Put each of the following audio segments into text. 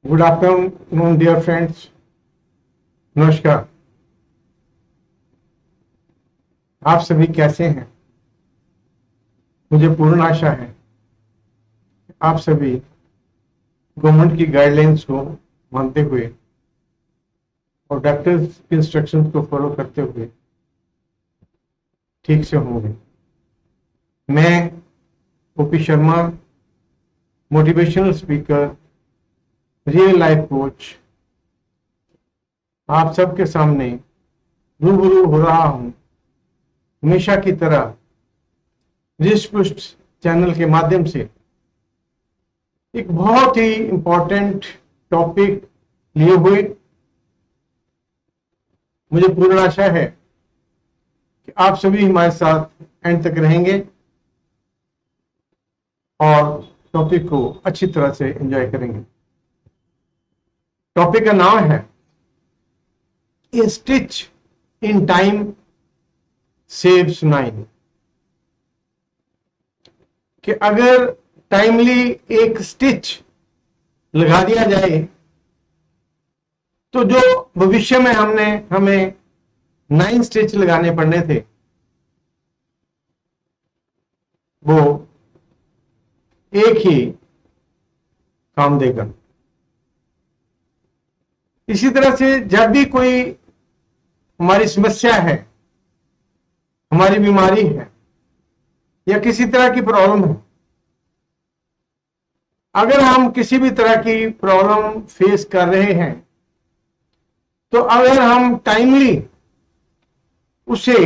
Good afternoon dear friends. नमस्कार। आप सभी कैसे हैं? मुझे पूर्ण आशा है आप सभी गवर्नमेंट की गाइडलाइंस को मानते हुए और डॉक्टर्स की इंस्ट्रक्शंस को फॉलो करते हुए ठीक से होंगे। मैं OP Sharma, motivational speaker, real life coach, आप सबके सामने रूबरू हो रहा हूं, हमेशा की तरह रिस्पष्ट चैनल के माध्यम से एक बहुत ही इंपॉर्टेंट टॉपिक लिए हुए। मुझे पूर्ण आशा है कि आप सभी हमारे साथ एंड तक रहेंगे और टॉपिक को अच्छी तरह से एंजॉय करेंगे। टॉपिक का नाम है ए स्टिच इन टाइम सेव्स 9। कि अगर टाइमली एक स्टिच लगा दिया जाए तो जो भविष्य में हमें 9 स्टिच लगाने पड़ने थे वो एक ही काम देगा। इसी तरह से जब भी कोई हमारी समस्या है, हमारी बीमारी है या किसी तरह की प्रॉब्लम है, अगर हम किसी भी तरह की प्रॉब्लम फेस कर रहे हैं तो अगर हम टाइमली उसे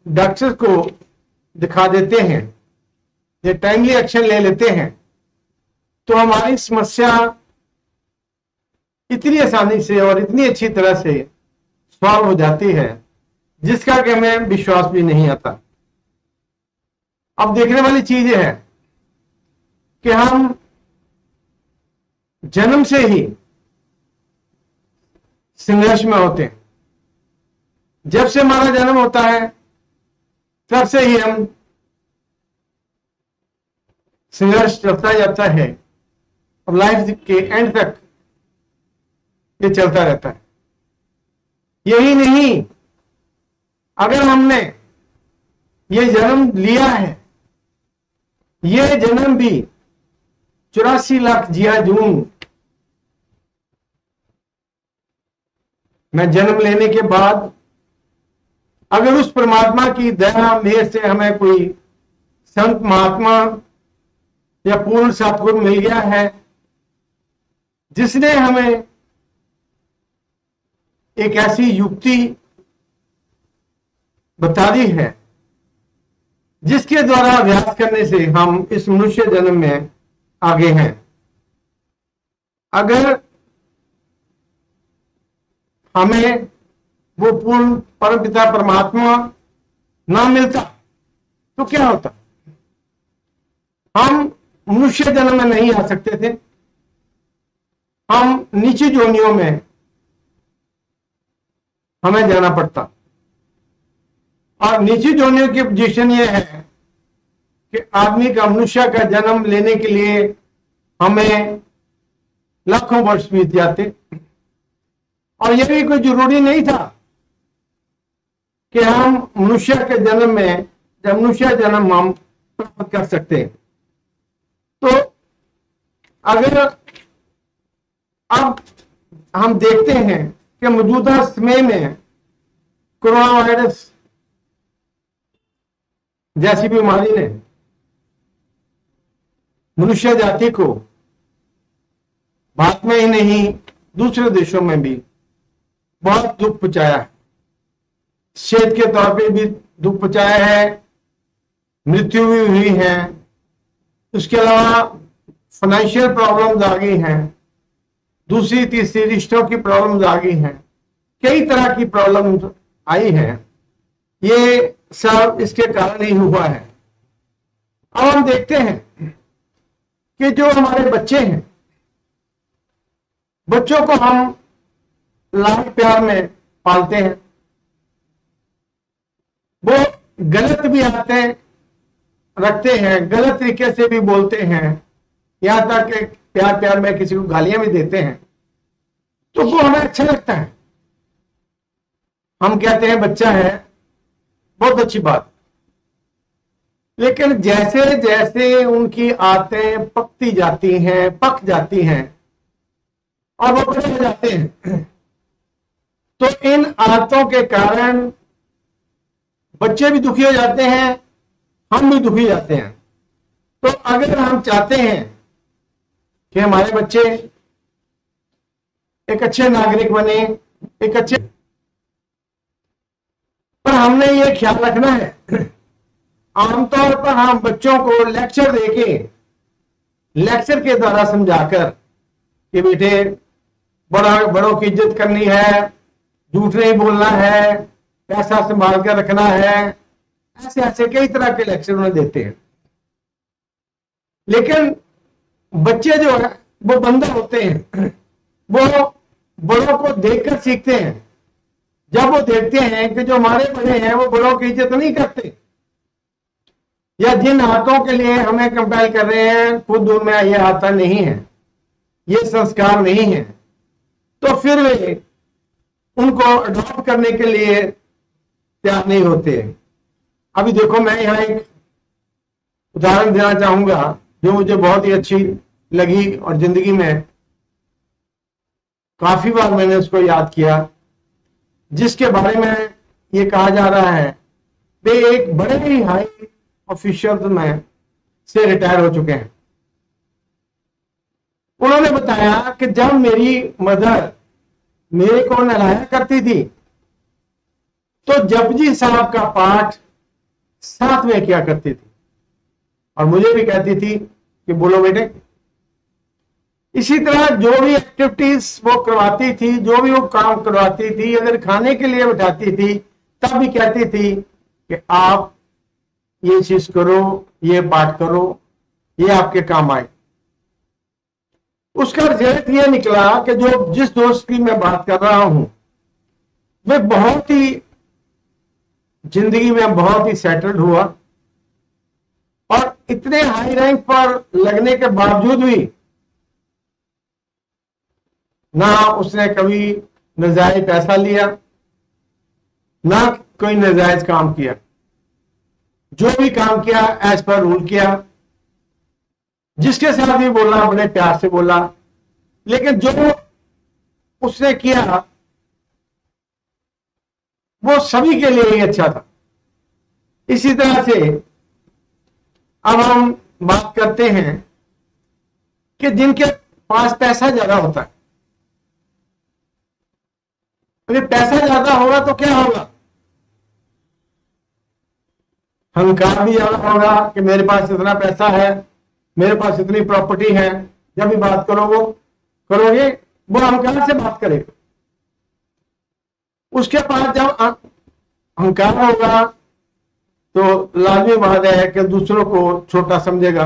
डॉक्टर को दिखा देते हैं या टाइमली एक्शन ले लेते हैं तो हमारी समस्या इतनी आसानी से और इतनी अच्छी तरह से सॉल्व हो जाती है जिसका कि हमें विश्वास भी नहीं आता। अब देखने वाली चीज यह है कि हम जन्म से ही संघर्ष में होते हैं। जब से हमारा जन्म होता है तब से ही हम संघर्ष चलता जाता है और लाइफ के एंड तक ये चलता रहता है। यही नहीं, अगर हमने ये जन्म लिया है, ये जन्म भी 84 लाख जिया जून में जन्म लेने के बाद अगर उस परमात्मा की दया मेहर से हमें कोई संत महात्मा या पूर्ण सतगुरु मिल गया है जिसने हमें एक ऐसी युक्ति बता दी है जिसके द्वारा अभ्यास करने से हम इस मनुष्य जन्म में आगे हैं। अगर हमें वो पूर्ण परमपिता परमात्मा ना मिलता तो क्या होता? हम मनुष्य जन्म में नहीं आ सकते थे, हम नीची जोनियों में हमें जाना पड़ता। और नीची जोनियों की पोजीशन यह है कि आदमी का मनुष्य का जन्म लेने के लिए हमें लाखों वर्ष बीत जाते और यह भी कोई जरूरी नहीं था कि हम मनुष्य के जन्म में जब मनुष्य जन्म हम प्राप्त कर सकते। तो अगर अब हम देखते हैं कि मौजूदा समय में कोरोना वायरस जैसी बीमारी ने मनुष्य जाति को भारत में ही नहीं दूसरे देशों में भी बहुत दुख पहुंचाया है। सेहत के तौर पे भी दुख पहुंचाया है, मृत्यु भी हुई है। उसके अलावा फाइनेंशियल प्रॉब्लम्स आ गई हैं, दूसरी तीसरी रिश्तों की प्रॉब्लम्स आ गई हैं, कई तरह की प्रॉब्लम्स आई हैं। ये सब इसके कारण ही हुआ है। अब हम देखते हैं कि जो हमारे बच्चे हैं, बच्चों को हम लाड प्यार में पालते हैं, वो गलत भी आते रखते हैं, गलत तरीके से भी बोलते हैं, यहां तक कि प्यार प्यार में किसी को गालियां भी देते हैं। तो वो हमें अच्छा लगता है। हम कहते हैं बच्चा है, बहुत अच्छी बात। लेकिन जैसे जैसे उनकी आदतें पक जाती हैं और वो बड़े हो जाते हैं, तो इन आदतों के कारण बच्चे भी दुखी हो जाते हैं, हम भी दुखी हो जाते हैं। तो अगर हम चाहते हैं कि हमारे बच्चे एक अच्छे नागरिक बने, एक अच्छे, पर हमने ये ख्याल रखना है, आमतौर पर हम बच्चों को लेक्चर के द्वारा समझाकर कि बेटे बड़ों की इज्जत करनी है, झूठ नहीं बोलना है, पैसा संभाल कर रखना है, ऐसे ऐसे कई तरह के लेक्चर उन्हें देते हैं। लेकिन बच्चे जो है वो बंदर होते हैं, वो बड़ों को देखकर सीखते हैं। जब वो देखते हैं कि जो हमारे बड़े हैं वो बड़ों की इज्जत नहीं करते, या जिन हाथों के लिए हमें कंपेल कर रहे हैं खुद उनमें ये आता नहीं है, ये संस्कार नहीं है, तो फिर वे उनको अडॉप्ट करने के लिए तैयार नहीं होते। अभी देखो, मैं यहां एक उदाहरण देना चाहूंगा जो मुझे बहुत ही अच्छी लगी और जिंदगी में काफी बार मैंने उसको याद किया, जिसके बारे में ये कहा जा रहा है वे एक बड़े ही हाई ऑफिशियल में से रिटायर हो चुके हैं। उन्होंने बताया कि जब मेरी मदर मेरे को नहलाया करती थी तो जपजी साहब का पाठ साथ में किया करती थी और मुझे भी कहती थी कि बोलो बेटे। इसी तरह जो भी एक्टिविटीज वो करवाती थी, जो भी वो काम करवाती थी, अगर खाने के लिए बिठाती थी तब भी कहती थी कि आप ये चीज करो, ये पाठ करो, ये आपके काम आए। उसका रिजल्ट ये निकला कि जो जिस दोस्त की मैं बात कर रहा हूं वे बहुत ही जिंदगी में बहुत ही सेटल्ड हुआ और इतने हाई रैंक पर लगने के बावजूद भी ना उसने कभी नाजायज पैसा लिया, ना कोई नाजायज काम किया। जो भी काम किया एज पर रूल किया, जिसके साथ भी बोलना बड़े प्यार से बोला, लेकिन जो उसने किया वो सभी के लिए ही अच्छा था। इसी तरह से अब हम बात करते हैं कि जिनके पास पैसा ज्यादा होता है, अगर पैसा ज्यादा होगा तो क्या होगा? अहंकार भी ज्यादा होगा कि मेरे पास इतना पैसा है, मेरे पास इतनी प्रॉपर्टी है। जब भी बात करोगे वो अहंकार से बात करेगा। उसके पास जब अहंकार होगा तो लाजमी बात है कि दूसरों को छोटा समझेगा।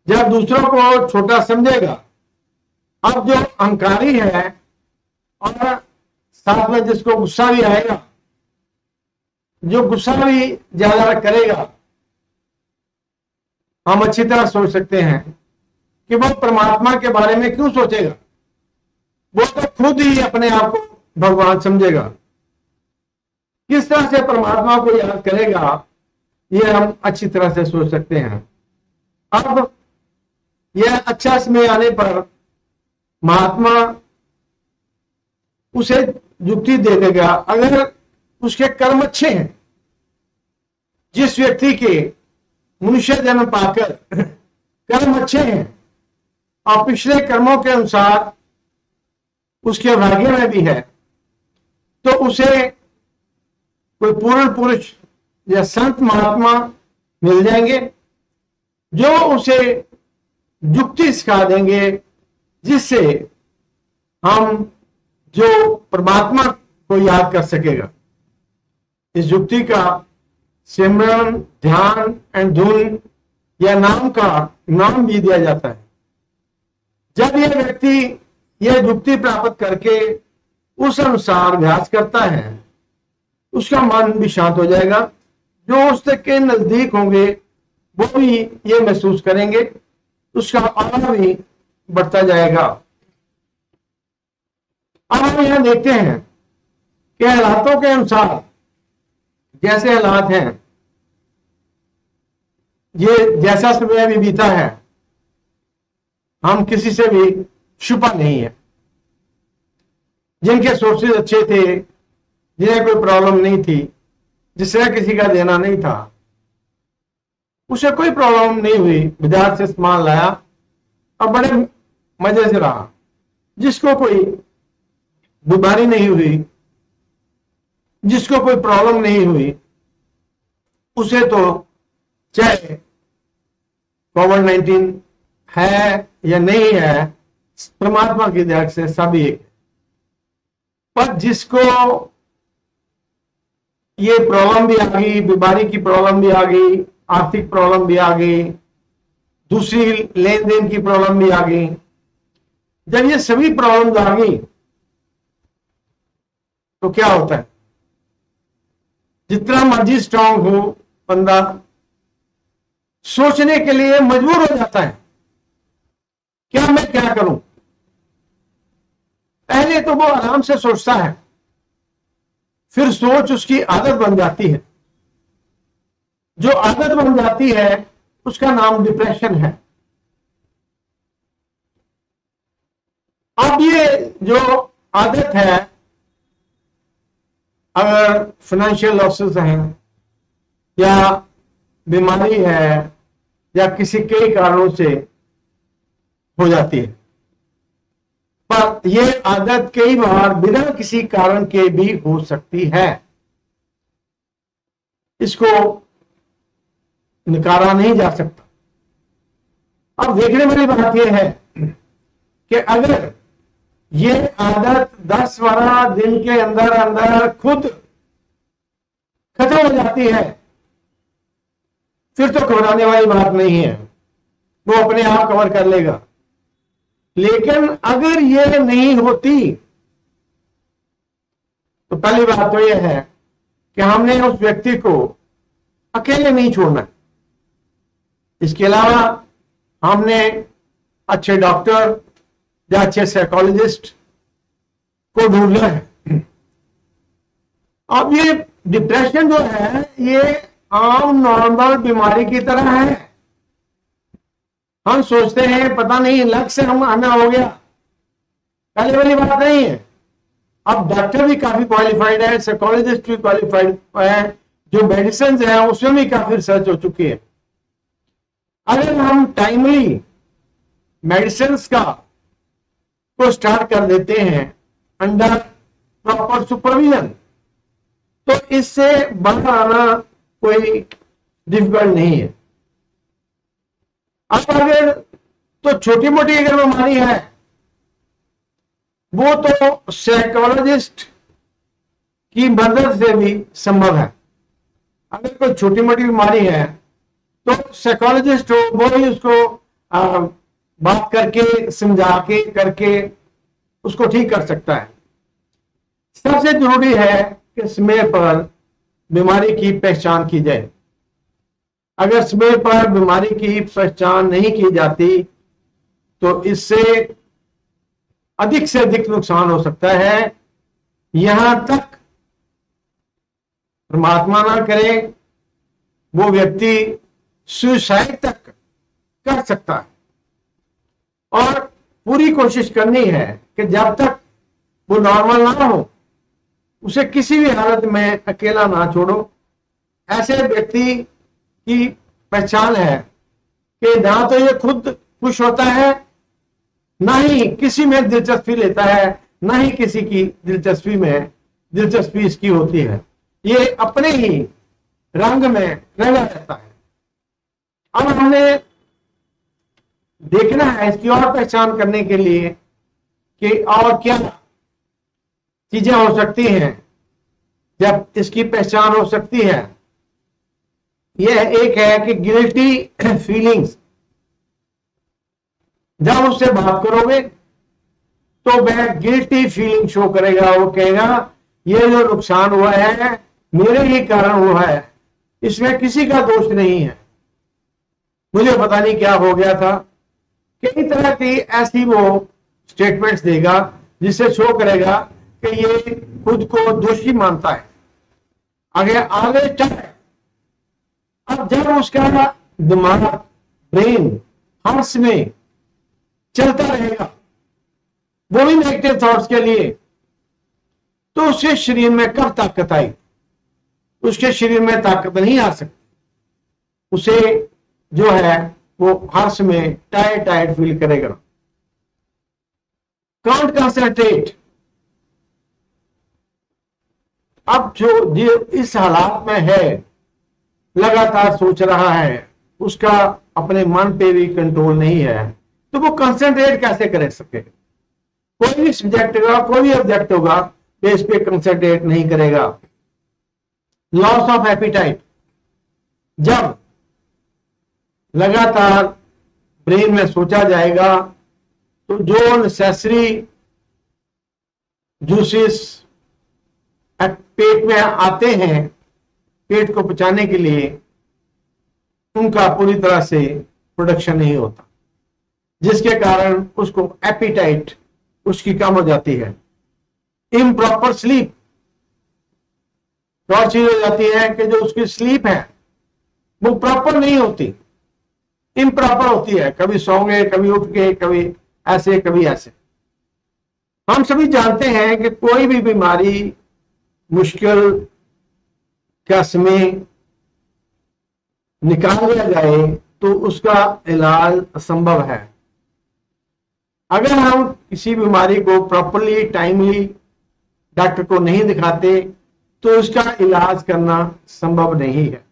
जब दूसरों को छोटा समझेगा, अब जो अहंकारी है और साथ में जिसको गुस्सा भी आएगा, जो गुस्सा भी ज्यादा करेगा, हम अच्छी तरह सोच सकते हैं कि वो परमात्मा के बारे में क्यों सोचेगा। वो तो खुद ही अपने आप को भगवान समझेगा। किस तरह से परमात्मा को याद करेगा ये हम अच्छी तरह से सोच सकते हैं। अब यह अच्छा समय आने पर महात्मा उसे युक्ति दे देगा। अगर उसके कर्म अच्छे हैं, जिस व्यक्ति के मनुष्य जन्म पाकर कर्म अच्छे हैं और पिछले कर्मों के अनुसार उसके भाग्य में भी है, तो उसे कोई पूर्ण पुरुष या संत महात्मा मिल जाएंगे जो उसे युक्ति सिखा देंगे, जिससे हम जो परमात्मा को याद कर सकेगा। इस युक्ति का सिमरन, ध्यान एंड धुन या नाम भी दिया जाता है। जब यह व्यक्ति यह युक्ति प्राप्त करके उस अनुसार अभ्यास करता है, उसका मन भी शांत हो जाएगा। जो उसके के नजदीक होंगे वो भी ये महसूस करेंगे, उसका और भी बढ़ता जाएगा। अब हम यहां देखते हैं कि हालातों के अनुसार जैसे हालात हैं, ये जैसा समय अभी बीता है, हम किसी से भी छुपा नहीं है। जिनके सोर्सेज अच्छे थे, जिन्हें कोई प्रॉब्लम नहीं थी, जिससे किसी का देना नहीं था, उसे कोई प्रॉब्लम नहीं हुई, बाजार से सामान लाया और बड़े मजे से रहा। जिसको कोई बीमारी नहीं हुई, जिसको कोई प्रॉब्लम नहीं हुई, उसे तो चाहे कोविड-19 है या नहीं है, परमात्मा की दया से सभी एक। पर जिसको ये प्रॉब्लम भी आ गई, बीमारी की प्रॉब्लम भी आ गई, आर्थिक प्रॉब्लम भी आ गई, दूसरी लेन देन की प्रॉब्लम भी आ गई, जब ये सभी प्रॉब्लम्स आ गई तो क्या होता है? जितना मर्जी स्ट्रांग हो बंदा, सोचने के लिए मजबूर हो जाता है, क्या मैं क्या करूं। पहले तो वो आराम से सोचता है, फिर सोच उसकी आदत बन जाती है। जो आदत बन जाती है उसका नाम डिप्रेशन है। अब ये जो आदत है, अगर फाइनेंशियल लॉसेस हैं या बीमारी है या किसी कई कारणों से हो जाती है, पर यह आदत कई बार बिना किसी कारण के भी हो सकती है। इसको नकारा नहीं जा सकता। अब देखने वाली बात यह है कि अगर ये आदत 10-12 दिन के अंदर अंदर खुद खत्म हो जाती है, फिर तो घबराने वाली बात नहीं है, वो अपने आप कवर कर लेगा। लेकिन अगर ये नहीं होती तो पहली बात तो यह है कि हमने उस व्यक्ति को अकेले नहीं छोड़ना। इसके अलावा हमने अच्छे डॉक्टर या अच्छे साइकोलॉजिस्ट को ढूंढना है। अब ये डिप्रेशन जो है, ये आम नॉर्मल बीमारी की तरह है। हम सोचते हैं पता नहीं लक से हमें हो गया, पहले वाली बात नहीं है। अब डॉक्टर भी काफी क्वालिफाइड है, साइकोलॉजिस्ट भी क्वालिफाइड है, जो मेडिसिन है उसमें भी काफी रिसर्च हो चुकी है। अगर हम टाइमली मेडिसिन का को स्टार्ट कर देते हैं अंडर प्रॉपर सुपरविजन, तो इससे बाहर आना कोई डिफिकल्ट नहीं है। अब अगर तो छोटी मोटी अगर बीमारी है, वो तो साइकोलॉजिस्ट की मदद से भी संभव है। अगर कोई छोटी मोटी बीमारी है तो साइकोलॉजिस्ट हो, वो ही उसको बात करके समझा के करके उसको ठीक कर सकता है। सबसे जरूरी है कि समय पर बीमारी की पहचान की जाए। अगर समय पर बीमारी की पहचान नहीं की जाती तो इससे अधिक से अधिक नुकसान हो सकता है। यहां तक परमात्मा ना करे, वो व्यक्ति सुसाइड तक कर सकता है। और पूरी कोशिश करनी है कि जब तक वो नॉर्मल ना हो, उसे किसी भी हालत में अकेला ना छोड़ो। ऐसे व्यक्ति की पहचान है कि ना तो ये खुद खुश होता है, ना ही किसी में दिलचस्पी लेता है, ना ही किसी की दिलचस्पी इसकी होती है। ये अपने ही रंग में रंगा रहता है। अब हमें देखना है इसकी और पहचान करने के लिए कि और क्या चीजें हो सकती हैं जब इसकी पहचान हो सकती है। यह एक है कि गिल्टी फीलिंग्स। जब उससे बात करोगे तो वह गिल्टी फीलिंग शो करेगा। वो कहेगा ये जो नुकसान हुआ है मेरे ही कारण हुआ है, इसमें किसी का दोष नहीं है, मुझे पता नहीं क्या हो गया था। कई तरह की ऐसी वो स्टेटमेंट्स देगा जिससे शो करेगा कि ये खुद को दोषी मानता है। आगे आगे चले, अब जब उसका दिमाग, ब्रेन हर्ष में चलता रहेगा वो भी नेगेटिव थॉट्स के लिए, तो उसके शरीर में कब ताकत आई? उसके शरीर में ताकत नहीं आ सकती। उसे जो है वो हर्ष में टायर्ड टायर्ड फील करेगा, कांट कंसंट्रेट। अब जो इस हालात में है, लगातार सोच रहा है, उसका अपने मन पे भी कंट्रोल नहीं है, तो वो कंसंट्रेट कैसे कर सके? कोई भी सब्जेक्ट होगा, कोई भी ऑब्जेक्ट होगा, इस पे कंसंट्रेट नहीं करेगा। लॉस ऑफ एपिटाइट, जब लगातार ब्रेन में सोचा जाएगा तो जो नेसेसरी जूसेस पेट में आते हैं पेट को पचाने के लिए, उनका पूरी तरह से प्रोडक्शन नहीं होता, जिसके कारण उसको एपिटाइट उसकी कम हो जाती है। इम्प्रॉपर स्लीप, और चीज हो जाती है कि जो उसकी स्लीप है वो प्रॉपर नहीं होती, इम्प्रॉपर होती है। कभी सोंगे, कभी उठ के, कभी ऐसे, कभी ऐसे। हम सभी जानते हैं कि कोई भी बीमारी मुश्किल का समय निकाल लिया जाए तो उसका इलाज असंभव है। अगर हम किसी बीमारी को प्रॉपरली, टाइमली डॉक्टर को नहीं दिखाते तो उसका इलाज करना संभव नहीं है।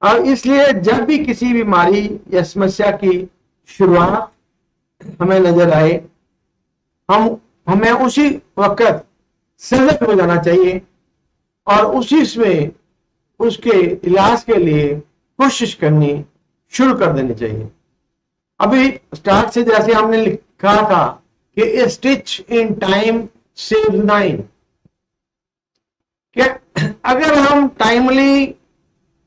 और इसलिए जब भी किसी बीमारी या समस्या की शुरुआत हमें नजर आए, हमें उसी वक्त सजग हो जाना चाहिए और उसी में उसके इलाज के लिए कोशिश करनी शुरू कर देनी चाहिए। अभी स्टार्ट से जैसे हमने लिखा था कि ए स्टिच इन टाइम सेव्स 9, कि अगर हम टाइमली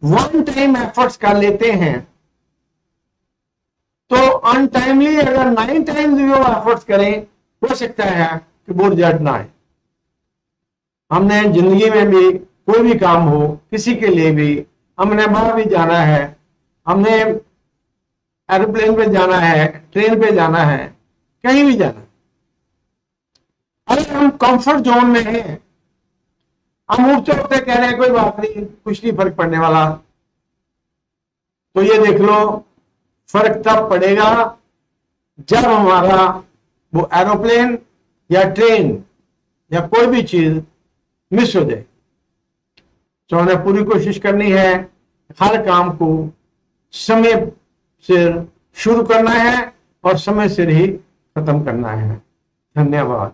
वन टाइम एफर्ट्स कर लेते हैं तो अनटाइमली अगर 9 टाइम्स भी वो एफर्ट्स करें, हो सकता है कि वो रिजल्ट ना आए। हमने जिंदगी में भी कोई भी काम हो, किसी के लिए भी, हमने बाहर भी जाना है, हमने एरोप्लेन पे जाना है, ट्रेन पे जाना है, कहीं भी जाना है, अगर हम कंफर्ट जोन में हैं, हम उठते उठते कह रहे हैं कोई बात नहीं, कुछ नहीं फर्क पड़ने वाला, तो ये देख लो फर्क तब पड़ेगा जब हमारा वो एरोप्लेन या ट्रेन या कोई भी चीज मिस हो जाए। तो हमें पूरी कोशिश करनी है हर काम को समय सिर शुरू करना है और समय सिर ही खत्म करना है। धन्यवाद।